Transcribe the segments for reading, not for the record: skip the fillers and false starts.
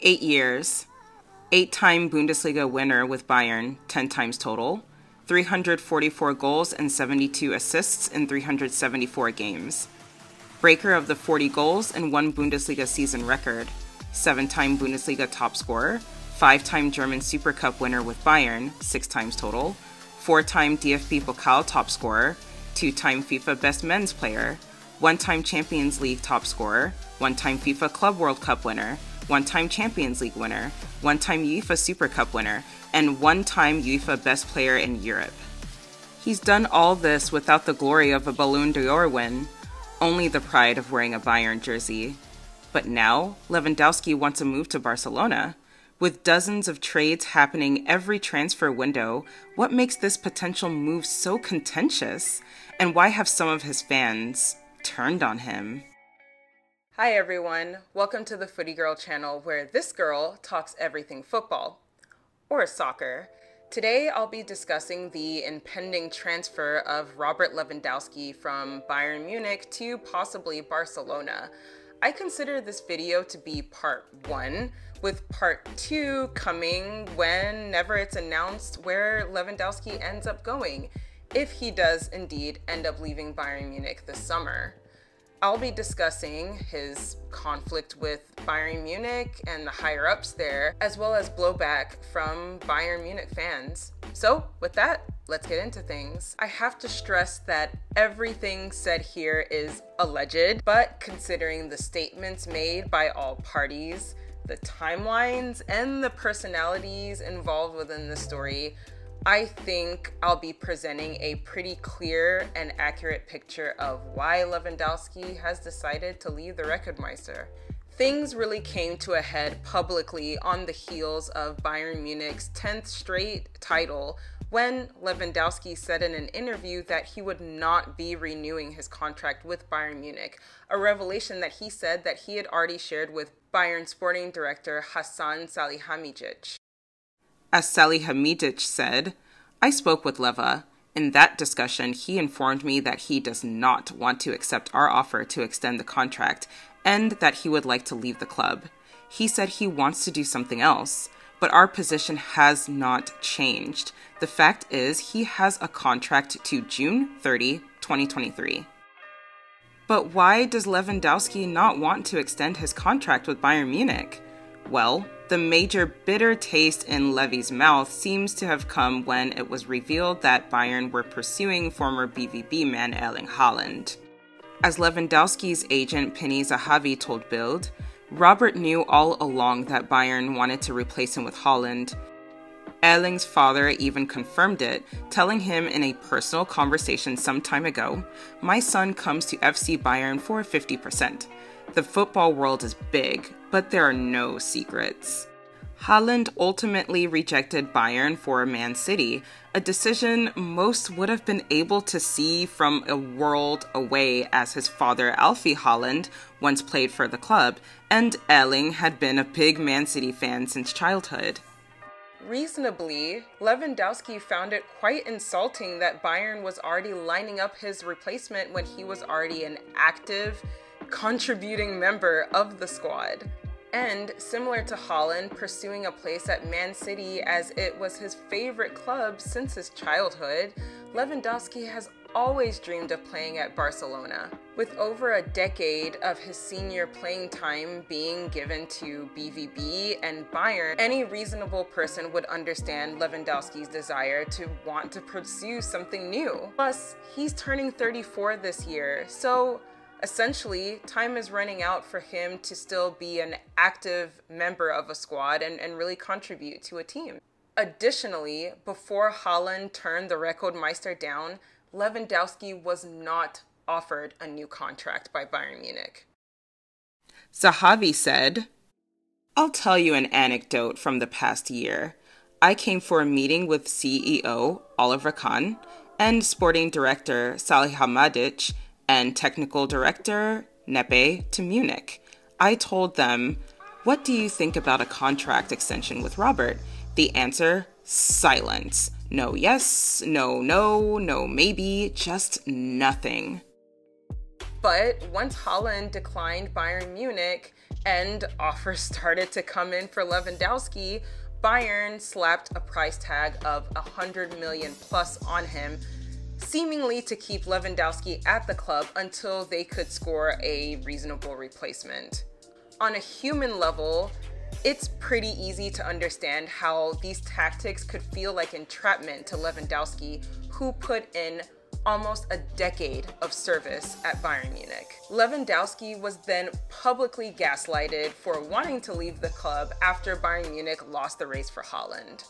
8 years, 8-time Bundesliga winner with Bayern, 10 times total, 344 goals and 72 assists in 374 games. Breaker of the 40 goals and 1 Bundesliga season record, 7-time Bundesliga top scorer, 5-time German Super Cup winner with Bayern, 6 times total, 4-time DFB Pokal top scorer, 2-time FIFA Best Men's Player, 1-time Champions League top scorer, 1-time FIFA Club World Cup winner, 1-time Champions League winner, 1-time UEFA Super Cup winner, and 1-time UEFA Best Player in Europe. He's done all this without the glory of a Ballon d'Or win, only the pride of wearing a Bayern jersey. But now, Lewandowski wants to move to Barcelona. With dozens of trades happening every transfer window, what makes this potential move so contentious? And why have some of his fans turned on him? Hi everyone, welcome to the Footy Girl channel where this girl talks everything football. Or soccer. Today I'll be discussing the impending transfer of Robert Lewandowski from Bayern Munich to possibly Barcelona. I consider this video to be part 1, with part 2 coming whenever it's announced where Lewandowski ends up going, if he does indeed end up leaving Bayern Munich this summer. I'll be discussing his conflict with Bayern Munich and the higher-ups there, as well as blowback from Bayern Munich fans. So with that, let's get into things. I have to stress that everything said here is alleged, but considering the statements made by all parties, the timelines, and the personalities involved within the story, I think I'll be presenting a pretty clear and accurate picture of why Lewandowski has decided to leave the Rekordmeister. Things really came to a head publicly on the heels of Bayern Munich's 10th straight title when Lewandowski said in an interview that he would not be renewing his contract with Bayern Munich, a revelation that he said that he had already shared with Bayern sporting director Hasan Salihamidzic. As Salihamidzic said, "I spoke with Leva. In that discussion, he informed me that he does not want to accept our offer to extend the contract and that he would like to leave the club. He said he wants to do something else, but our position has not changed. The fact is, he has a contract to June 30, 2023. But why does Lewandowski not want to extend his contract with Bayern Munich? Well, the major bitter taste in Levy's mouth seems to have come when it was revealed that Bayern were pursuing former BVB man Erling Haaland. As Lewandowski's agent Penny Zahavi told Bild, Robert knew all along that Bayern wanted to replace him with Haaland. Erling's father even confirmed it, telling him in a personal conversation some time ago, "My son comes to FC Bayern for 50%. The football world is big, but there are no secrets." Haaland ultimately rejected Bayern for Man City, a decision most would have been able to see from a world away, as his father Alfie Haaland once played for the club, and Erling had been a big Man City fan since childhood. Reasonably, Lewandowski found it quite insulting that Bayern was already lining up his replacement when he was already an active, contributing member of the squad. And similar to Haaland pursuing a place at Man City as it was his favorite club since his childhood, Lewandowski has always dreamed of playing at Barcelona. With over a decade of his senior playing time being given to BVB and Bayern, any reasonable person would understand Lewandowski's desire to want to pursue something new. Plus, he's turning 34 this year, so essentially, time is running out for him to still be an active member of a squad and really contribute to a team. Additionally, before Haaland turned the Rekordmeister down, Lewandowski was not offered a new contract by Bayern Munich. Zahavi said, "I'll tell you an anecdote from the past year. I came for a meeting with CEO Oliver Kahn and sporting director Salihamidzic and technical director Nepe to Munich. I told them, 'What do you think about a contract extension with Robert?' The answer, silence. No yes, no no, no maybe, just nothing." But once Haaland declined Bayern Munich, and offers started to come in for Lewandowski, Bayern slapped a price tag of 100 million plus on him, seemingly to keep Lewandowski at the club until they could score a reasonable replacement. On a human level, it's pretty easy to understand how these tactics could feel like entrapment to Lewandowski, who put in almost a decade of service at Bayern Munich. Lewandowski was then publicly gaslighted for wanting to leave the club after Bayern Munich lost the race for Haaland.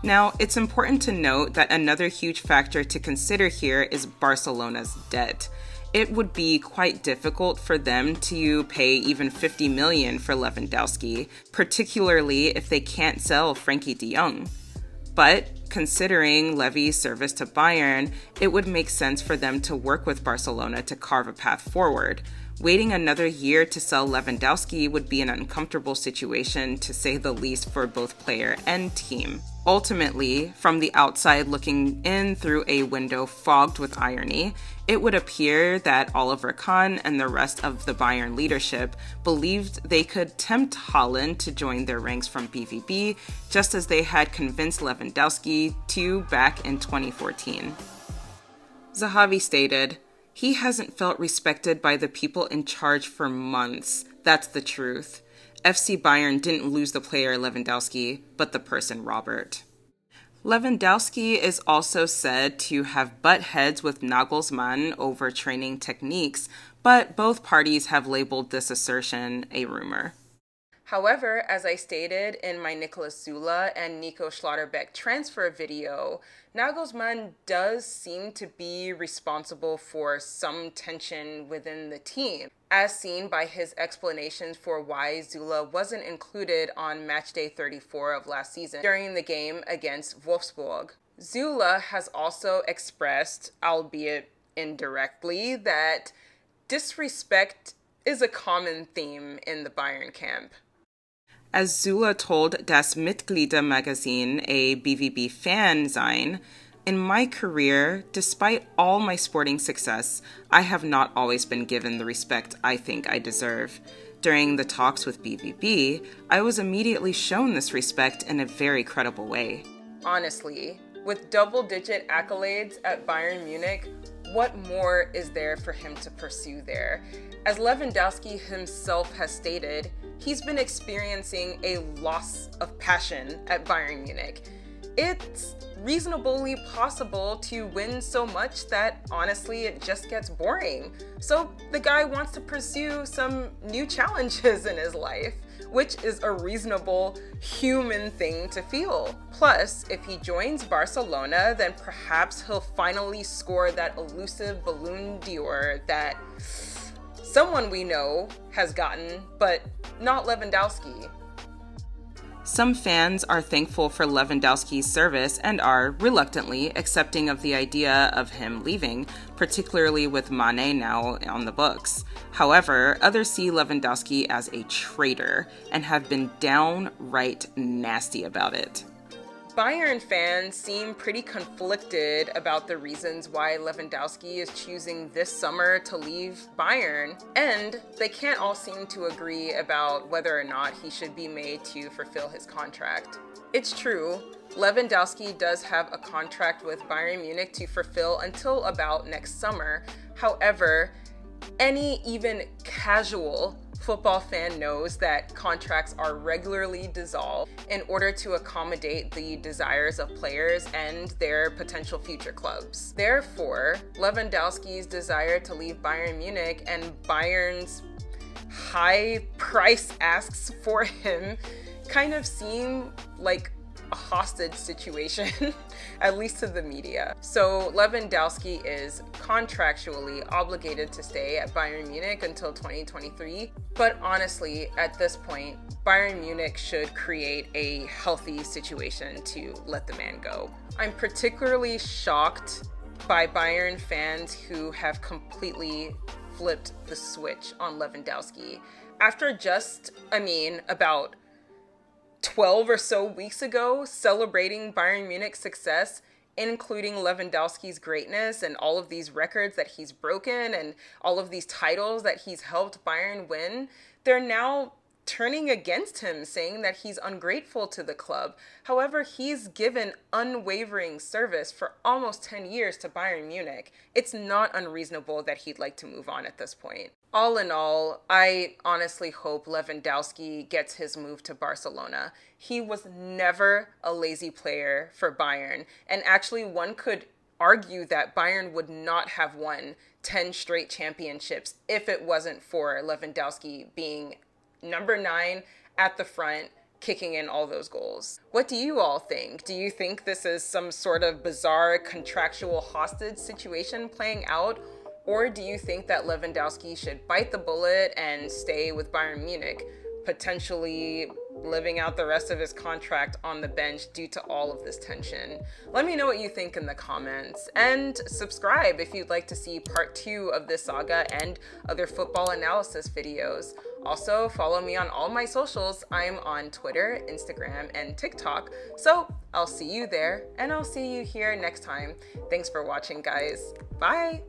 Now, it's important to note that another huge factor to consider here is Barcelona's debt. It would be quite difficult for them to pay even 50 million for Lewandowski, particularly if they can't sell Frankie de Jong. But considering Levy's service to Bayern, it would make sense for them to work with Barcelona to carve a path forward. Waiting another year to sell Lewandowski would be an uncomfortable situation, to say the least, for both player and team. Ultimately, from the outside looking in through a window fogged with irony, it would appear that Oliver Kahn and the rest of the Bayern leadership believed they could tempt Haaland to join their ranks from BVB, just as they had convinced Lewandowski to back in 2014. Zahavi stated, "He hasn't felt respected by the people in charge for months. That's the truth. FC Bayern didn't lose the player Lewandowski, but the person Robert." Lewandowski is also said to have butt heads with Nagelsmann over training techniques, but both parties have labeled this assertion a rumor. However, as I stated in my Nicolas Zula and Nico Schlotterbeck transfer video, Nagelsmann does seem to be responsible for some tension within the team, as seen by his explanations for why Zula wasn't included on matchday 34 of last season during the game against Wolfsburg. Zula has also expressed, albeit indirectly, that disrespect is a common theme in the Bayern camp. As Zula told Das Mitgliedermagazin, a BVB fanzine, "In my career, despite all my sporting success, I have not always been given the respect I think I deserve. During the talks with BVB, I was immediately shown this respect in a very credible way." Honestly, with double-digit accolades at Bayern Munich, what more is there for him to pursue there? As Lewandowski himself has stated, he's been experiencing a loss of passion at Bayern Munich. It's reasonably possible to win so much that honestly it just gets boring. So the guy wants to pursue some new challenges in his life, which is a reasonable human thing to feel. Plus, if he joins Barcelona, then perhaps he'll finally score that elusive Ballon d'Or that someone we know has gotten, but not Lewandowski. Some fans are thankful for Lewandowski's service and are reluctantly accepting of the idea of him leaving, particularly with Mane now on the books. However, others see Lewandowski as a traitor and have been downright nasty about it. Bayern fans seem pretty conflicted about the reasons why Lewandowski is choosing this summer to leave Bayern, and they can't all seem to agree about whether or not he should be made to fulfill his contract. It's true, Lewandowski does have a contract with Bayern Munich to fulfill until about next summer. However, any even casual football fan knows that contracts are regularly dissolved in order to accommodate the desires of players and their potential future clubs. Therefore, Lewandowski's desire to leave Bayern Munich and Bayern's high price asks for him kind of seem like a hostage situation, at least to the media. So Lewandowski is contractually obligated to stay at Bayern Munich until 2023, but honestly, at this point, Bayern Munich should create a healthy situation to let the man go. I'm particularly shocked by Bayern fans who have completely flipped the switch on Lewandowski. After just, about 12 or so weeks ago, celebrating Bayern Munich's success, including Lewandowski's greatness and all of these records that he's broken and all of these titles that he's helped Bayern win, they're now turning against him, saying that he's ungrateful to the club. However, he's given unwavering service for almost 10 years to Bayern Munich. It's not unreasonable that he'd like to move on at this point. All in all, I honestly hope Lewandowski gets his move to Barcelona. He was never a lazy player for Bayern, and actually one could argue that Bayern would not have won 10 straight championships if it wasn't for Lewandowski being number 9 at the front, kicking in all those goals. What do you all think? Do you think this is some sort of bizarre contractual hostage situation playing out? Or do you think that Lewandowski should bite the bullet and stay with Bayern Munich, potentially living out the rest of his contract on the bench due to all of this tension? Let me know what you think in the comments, and subscribe if you'd like to see part 2 of this saga and other football analysis videos. Also, follow me on all my socials. I'm on Twitter, Instagram, and TikTok, so I'll see you there, and I'll see you here next time. Thanks for watching, guys. Bye!